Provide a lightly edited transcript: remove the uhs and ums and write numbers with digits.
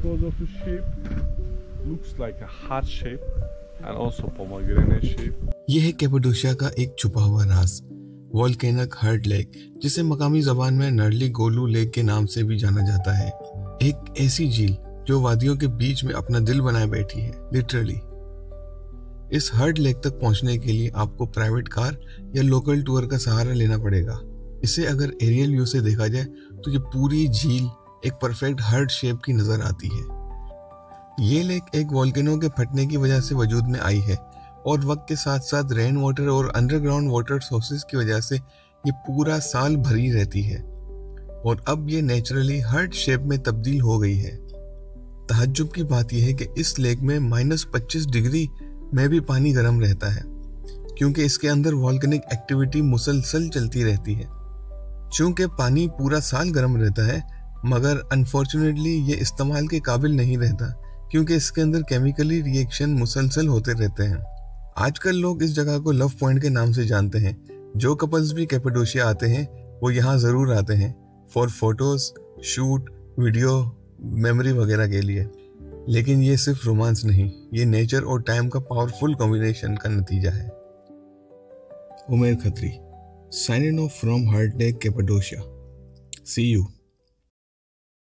because of the shape. Looks like a heart shape and also pomegranate shape. ये है कैपाडोशिया का एक छुपा हुआ राज, वोल्केनिक हर्ट लेक, जिसे मकामी जबान में नर्ली गोलू लेक के नाम से भी जाना जाता है। एक ऐसी झील जो वादियों के बीच में अपना दिल बनाए बैठी है, लिटरली। इस हर्ट लेक तक पहुंचने के लिए आपको प्राइवेट कार या लोकल टूर का सहारा लेना पड़ेगा। इसे अगर एरियल व्यू से देखा जाए तो ये पूरी झील एक परफेक्ट हर्ट शेप की नजर आती है। ये लेक एक वोल्केनो के फटने की वजह से वजूद में आई है और वक्त के साथ साथ रेन वाटर और अंडरग्राउंड वाटर सोर्सेज की वजह से ये पूरा साल भरी रहती है और अब ये नेचुरली हर्ट शेप में तब्दील हो गई है। तहज्जुब की बात यह है कि इस लेक में -25 डिग्री में भी पानी गर्म रहता है, क्योंकि इसके अंदर वोल्केनिक एक्टिविटी मुसलसल चलती रहती है। चूंकि पानी पूरा साल गर्म रहता है, मगर अनफॉर्चुनेटली ये इस्तेमाल के काबिल नहीं रहता, क्योंकि इसके अंदर केमिकली रिएक्शन मुसलसल होते रहते हैं। आजकल लोग इस जगह को लव पॉइंट के नाम से जानते हैं। जो कपल्स भी कैपाडोशिया आते हैं वो यहाँ ज़रूर आते हैं for photos, shoot, video, memory वगैरह के लिए। लेकिन ये सिर्फ रोमांस नहीं, ये नेचर और टाइम का पावरफुल कॉम्बिनेशन का नतीजा है। Umar Khatri, signing off from Heart Lake, Cappadocia. See you.